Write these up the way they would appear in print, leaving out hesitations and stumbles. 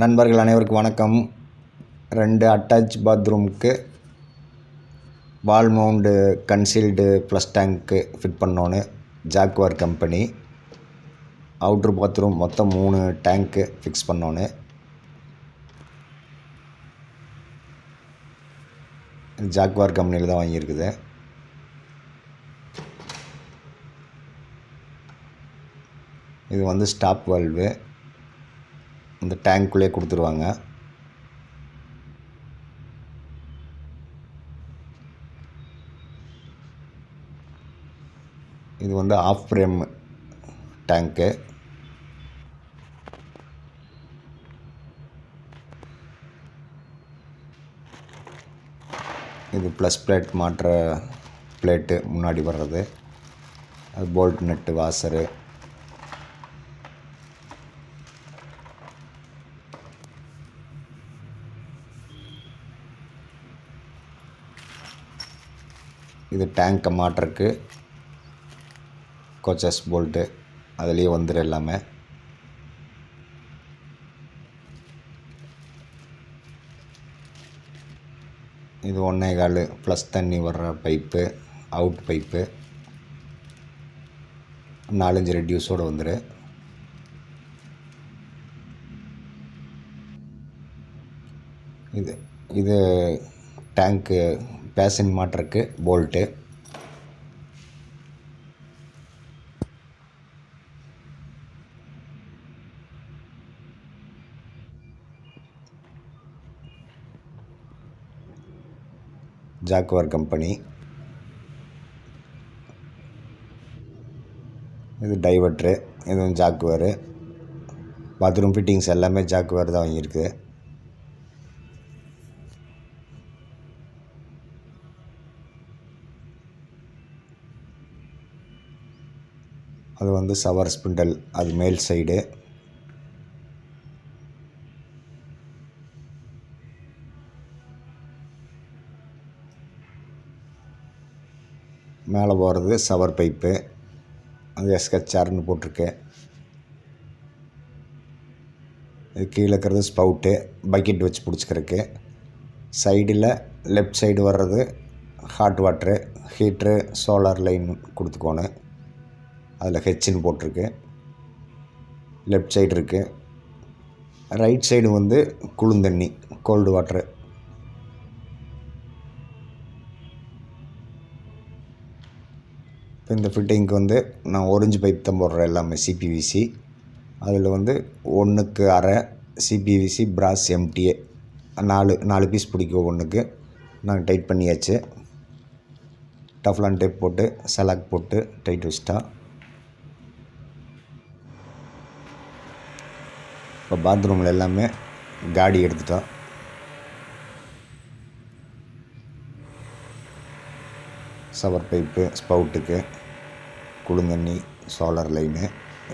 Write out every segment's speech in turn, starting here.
நண்பர்கள் அனைவருக்கும் வணக்கம். 2 அட்டாச் பாத்ரூமுக்கு வால் மவுண்டு கன்சீல்டு ப்ளஸ் டேங்க்கு ஃபிட் பண்ணோன்னு ஜாக்வார் கம்பெனி. அவுட்ரு பாத்ரூம் மொத்தம் 3 டேங்க்கு ஃபிக்ஸ் பண்ணோன்னு. ஜாக்வார் கம்பெனியில் தான் வாங்கியிருக்குது. இது வந்து ஸ்டாப் வால்வு. இந்த டேங்க்குள்ளே கொடுத்துருவாங்க. இது வந்து ஆஃப் ஃப்ரேம் டேங்க்கு. இது ப்ளஸ் பிளேட் மாற்ற பிளேட்டு முன்னாடி வர்றது. அது போல்ட் நட்டு வாசரு. இது டேங்கை மாட்டுறக்கு கோச்சஸ் போல்ட்டு அதுலேயே வந்துடும் எல்லாமே. இது 1.25 ப்ளஸ் தண்ணி வர்ற பைப்பு, அவுட் பைப்பு 4-5 ரெடியூஸோடு வந்துடும். இது டேங்க்கு பேசின் மாட்டுறக்கு போல்ட்டு. Jaguar company. இது டைவர்ட்ரு. இதுவும் ஜாக்வாரு. பாத்ரூம் ஃபிட்டிங்ஸ் எல்லாமே ஜாக்வார் தான் வாங்கியிருக்கு. அது வந்து ஷவர் ஸ்பிண்டல், அது மேல் சைடு. மேலே போகிறது ஷவர் பைப்பு. அது எஸ்கச்ஆர்னு போட்டிருக்கு. இது கீழே இருக்கிறது ஸ்பவுட்டு, பக்கெட் வச்சு பிடிச்சிக்கிறதுக்கு. சைடில் லெஃப்ட் சைடு வர்றது ஹாட் வாட்ரு, ஹீட்ரு, சோலார் லைன் கொடுத்துக்கோணும். அதில் ஹெச்ன்னு போட்டிருக்கு. லெஃப்ட் சைடு இருக்குது. ரைட் சைடு வந்து குளுந்தண்ணி, கோல்டு வாட்ரு. இப்போ இந்த ஃபிட்டிங்க்கு வந்து நான் ஒரிஞ்சு பைப் தான் போடுறேன், எல்லாமே சிபிவிசி. அதில் வந்து 1.5 சிபிவிசி பிராஸ் எம்டிஏ 4 பீஸ் பிடிக்கும். ஒன்றுக்கு நாங்கள் டைட் பண்ணியாச்சு. டஃப்லான் டேப் போட்டு செலாக் போட்டு டைட் வச்சிட்டா. இப்போ பாத்ரூமில் எல்லாமே காடி எடுத்துட்டோம். ஷவர் பைப்பு, ஸ்பவுட்டுக்கு, குளுந்தண்ணி, சோலார் லைனு.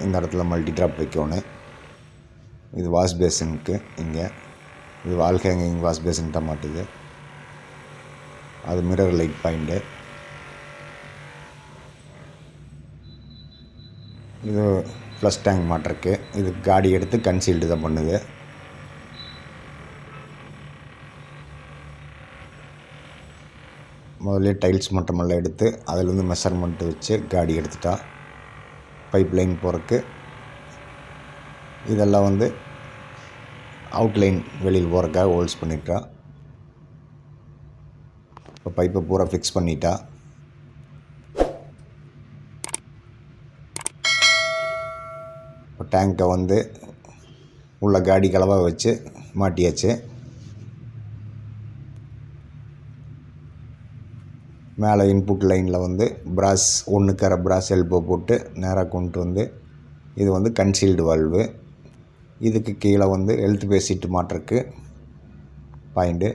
இந்த இடத்துல மல்டி ட்ராப் வைக்கணும். இது வாஷ் பேசினுக்கு. இங்கே இது வால் ஹேங்கிங் வாஷ் பேசின் தான் மாட்டுது. அது மிரர் லைட் பாயிண்ட்டு. இது ப்ளஸ் டேங்க் மாட்டுறக்கு. இது காடி எடுத்து கன்சீல்டு தான் பண்ணுது. முதல்ல டைல்ஸ் மட்டமெல்லாம் எடுத்து அதிலேருந்து மெஷர்மெண்ட்டு வச்சு காடி எடுத்துட்டா. பைப் லைன் போகிறக்கு இதெல்லாம் வந்து அவுட்லைன் வெளியில் போகிறக்காக ஹோல்ஸ் பண்ணிட்டா. இப்போ பைப்பை பூரா ஃபிக்ஸ் பண்ணிட்டா. இப்போ டேங்கை வந்து உள்ள காடி கலவாக வச்சு மாட்டியாச்சு. மேலே இன்புட் லைனில் வந்து பிராஸ் 1.25 பிராஸ் எல்போ போட்டு நேராக கொண்டு வந்து இது வந்து கன்சீல்டு வால்வு. இதுக்கு கீழே வந்து ஹெல்த் பேசிட்டு மாட்டுறக்கு பாயிண்ட்டு.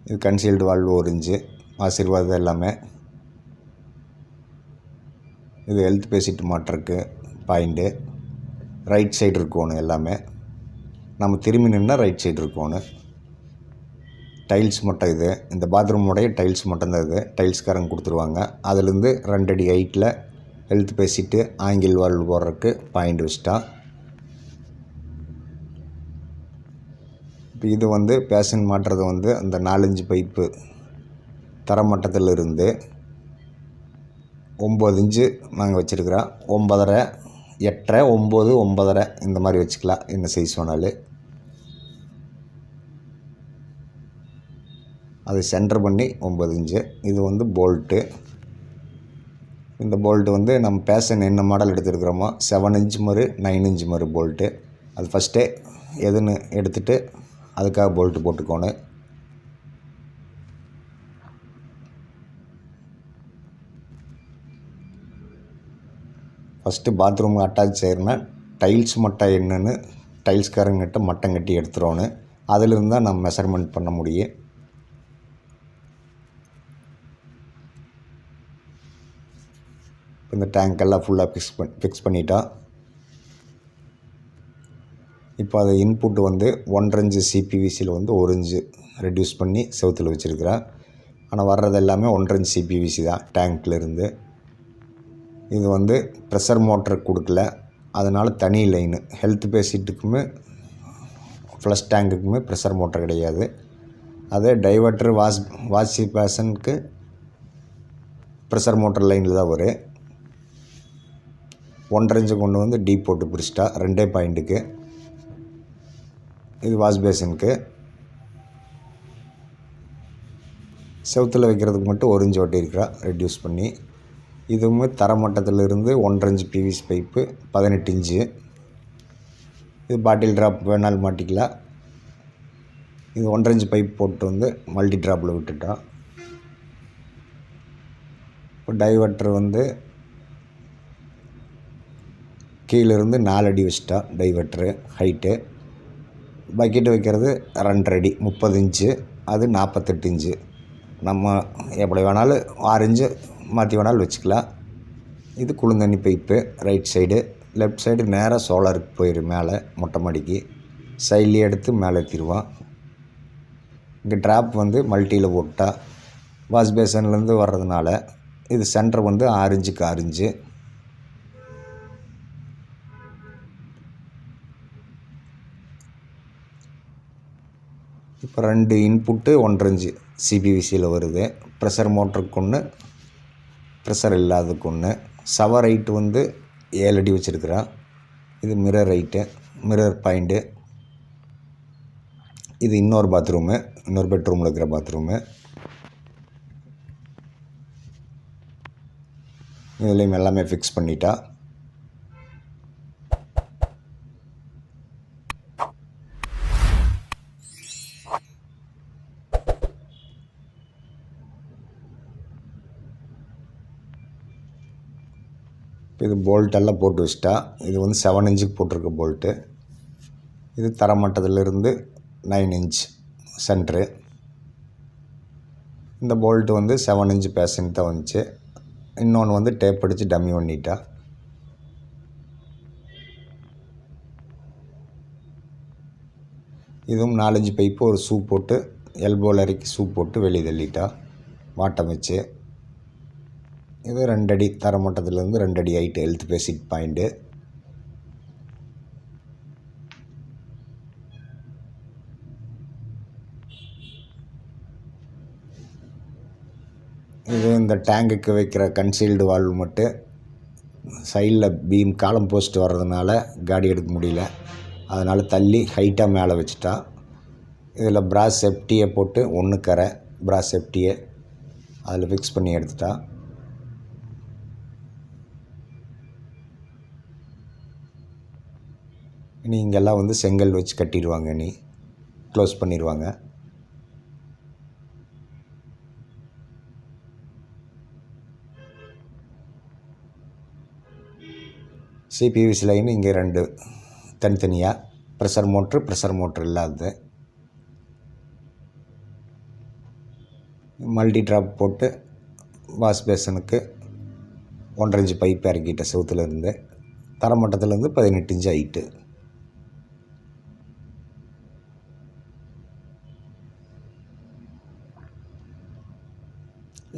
இது கன்சீல்டு வால்வு 1 இன்ச்சு ஆசீர்வாதம் எல்லாமே. இது ஹெல்த் பேசிட்டு மாட்டுறக்கு பாயிண்ட்டு. ரைட் சைடு இருக்கணும் எல்லாமே. நம்ம திரும்பி நின்னா ரைட் சைடு இருக்கணும். டைல்ஸ் மட்டும் இது. இந்த பாத்ரூமோடைய டைல்ஸ் மட்டும்தான் இது. டைல்ஸ்காரங்க கொடுத்துருவாங்க. அதுலேருந்து 2 அடி ஹைட்டில் ஹெல்த் பேசிட்டு ஆங்கிள் வால்வு போடுறதுக்கு பாயிண்ட் வச்சுட்டா. இப்போ இது வந்து பேஷன் மாட்டுறது வந்து அந்த 4-5 பைப்பு தரமட்டத்தில் இருந்து 9 இன்ச்சு நாங்கள் வச்சுருக்குறோம். 9.5, 8.5, 9, 9.5 இந்த மாதிரி வச்சுக்கலாம், என்ன சைஸ் வேணாலும். அது சென்டர் பண்ணி 9 இன்ச்சு. இது வந்து போல்ட்டு. இந்த போல்ட்டு வந்து நம்ம பேஷன் என்ன மாடல் எடுத்துருக்குறோமோ 7 இன்ச் மாதிரி 9 இன்ச் மாதிரி போல்ட்டு. அது ஃபஸ்ட்டே எதுன்னு எடுத்துகிட்டு அதுக்காக போல்ட்டு போட்டுக்கோணும். ஃபஸ்ட்டு பாத்ரூம் அட்டாச் செய்யணுன்னா டைல்ஸ் மட்டை என்னன்னு டைல்ஸ்காரங்கிட்ட மட்டம் கட்டி எடுத்துடணும். அதிலிருந்து தான் நம்ம மெஷர்மெண்ட் பண்ண முடியும். இந்த டேங்க்கெல்லாம் ஃபுல்லாக ஃபிக்ஸ் பண்ணிட்டோம். இப்போ அது இன்புட்டு வந்து 1.5 இன்ச்சு சிபிவிசியில் வந்து 1 இன்ச்சு ரெடியூஸ் பண்ணி செவுத்தில் வச்சுருக்கிறேன். ஆனால் வர்றது எல்லாமே 1.5 இன்ச்சு சிபிவிசி தான் டேங்க்லேருந்து. இது வந்து ப்ரெஷர் மோட்டர் கொடுக்கல, அதனால் தனி லைனு. ஹெல்த் பேசிட்டுக்குமே ஃப்ளஷ் டேங்குக்குமே ப்ரெஷர் மோட்டர் கிடையாது. அதே டைவர்ட்ரு வாஷ் பேஷனுக்கு ப்ரெஷர் மோட்டர் லைனில் தான் வரும். 1.5 இன்ச்சு கொண்டு வந்து டீப் போட்டு பிரிச்சிட்டா 2 பாயிண்ட்டுக்கு. இது வாஷ் பேஷனுக்கு. செவுத்தில் வைக்கிறதுக்கு மட்டும் 1 இன்ச்சு ஒட்டியிருக்கிறா ரெடியூஸ் பண்ணி. இதுவுமே தரமட்டத்திலிருந்து 1.5 இன்ச்சு பிவிசி பைப்பு 18 இன்ச்சு. இது பாட்டில் ட்ராப் வேணாலும் மாட்டிக்கலாம். இது 1.5 இன்ச்சு பைப் போட்டு வந்து மல்டி ட்ராப்பில் விட்டுட்டோம். இப்போ டைவர்ட்ரு வந்து கீழேருந்து 4 அடி வச்சுட்டா டைவர்ட்ரு ஹைட்டு. பக்கெட்டு வைக்கிறது 2 அடி 30 இன்ச்சு, அது 48 இன்ச்சு. நம்ம எப்படி வேணாலும் 6 இன்ச்சு மாற்றி வேணாலும் வச்சுக்கலாம். இது குளுந்தண்ணி pipe right side. Left side நேராக சோலாருக்கு போயிடும், மேலே மொட்டை மாடிக்கு. சைட்லேயே எடுத்து மேலே ஏற்றிடுவோம். இங்கே ட்ராப் வந்து மல்டியில் போட்டா வாஷ் பேஷன்லேருந்து வர்றதுனால இது சென்டர் வந்து 6 இன்ச்சுக்கு 6 இன்ச்சு. இப்போ 2 இன்புட்டு 1.5 இன்ச்சு சிபிவிசியில் வருது. ப்ரெஷர் மோட்டருக்கு ஒன்று, ப்ரெஷர் இல்லாததுக்கு ஒன்று. ஷவர் ஹைட்டு வந்து 7 அடி வச்சுருக்குறேன். இது மிரர் ஹைட்டு, மிரர் பாயிண்ட்டு. இது இன்னொரு பாத்ரூமு, இன்னொரு பெட்ரூமில் இருக்கிற பாத்ரூமு. இதுலேயும் எல்லாமே ஃபிக்ஸ் பண்ணிட்டா. இது போல்ட்டெல்லாம் போட்டு வச்சிட்டா. இது வந்து 7 இன்ச்சுக்கு போட்டிருக்க போல்ட்டு. இது தரமட்டத்திலிருந்து 9 இன்ச் சென்ட்ரு. இந்த போல்ட்டு வந்து 7 இன்ச் பேஷன் தான் வந்துச்சு. இன்னொன்று வந்து டேப் அடித்து டம்மி பண்ணிட்டா. இதுவும் 4 இன்ச் பைப்பு ஒரு ஷூ போட்டு எல்போவில் இறக்கி ஷூ போட்டு வெளியே தள்ளிட்டா வாட்டம் வச்சு. இது 2 அடி தரமட்டத்திலேருந்து 2 அடி ஹைட்டு ஹெல்த் பேசிக் பாயிண்ட்டு. இது இந்த டேங்குக்கு வைக்கிற கன்சீல்டு வால்வு மட்டும் சைடில் பீம் காலம் போஸ்ட் வர்றதுனால காடி எடுக்க முடியல. அதனால் தள்ளி ஹைட்டாக மேலே வச்சுட்டா. இதில் பிராஸ் செஃப்டியை போட்டு 1 கரை பிராஸ் செஃப்டியை அதில் ஃபிக்ஸ் பண்ணி எடுத்துட்டா. இனி இங்கெல்லாம் வந்து செங்கல் வச்சு கட்டிடுவாங்க. இனி க்ளோஸ் பண்ணிடுவாங்க. சிபிவிசி லைன் இங்கே 2 தனித்தனியாக, ப்ரெஷர் மோட்ரு இல்லாதது. மல்டி ட்ராப் போட்டு வாஷ் பேஷனுக்கு 1.5 இன்ச்சு பைப் இறக்கிட்ட செவுத்துலேருந்து. தரமட்டத்திலேருந்து 18 இன்ச்சு ஹைட்டு.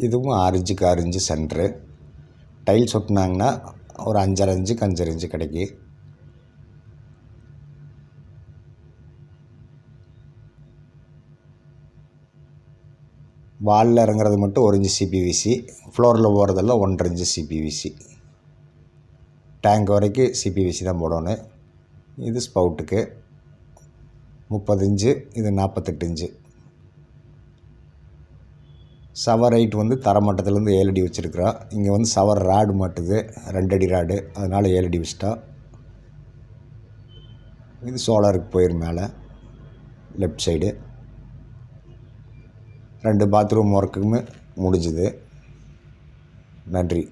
இதுவும் 6 இன்ச்சுக்கு 6 இன்ச்சு சென்ட்ரு. டைல்ஸ் ஒட்டினாங்கன்னா ஒரு 5.5 இன்ச்சுக்கு 5.5 இன்ச்சு கிடைக்கி. வாலில் இறங்குறது மட்டும் 1 இன்ச்சு சிபிவிசி, ஃப்ளோரில் போகிறதெல்லாம் 1.5 இன்ச்சு சிபிவிசி. டேங்க் வரைக்கும் சிபிவிசி தான் போடணும். இது ஸ்பவுட்டுக்கு 30 இன்ச்சு, இது 48 இன்ச்சு. சவர் ஹைட் வந்து தரமட்டத்துலேருந்து 7 அடி வச்சுருக்குறோம். இங்கே வந்து சவர் ராடு மாட்டுது, 2 அடி ராடு, அதனால் 7 அடி வச்சிட்டோம். இது சோலாருக்கு போயிடும் மேலே லெஃப்ட் சைடு. 2 பாத்ரூம் ஒர்க்குமே முடிஞ்சுது. நன்றி.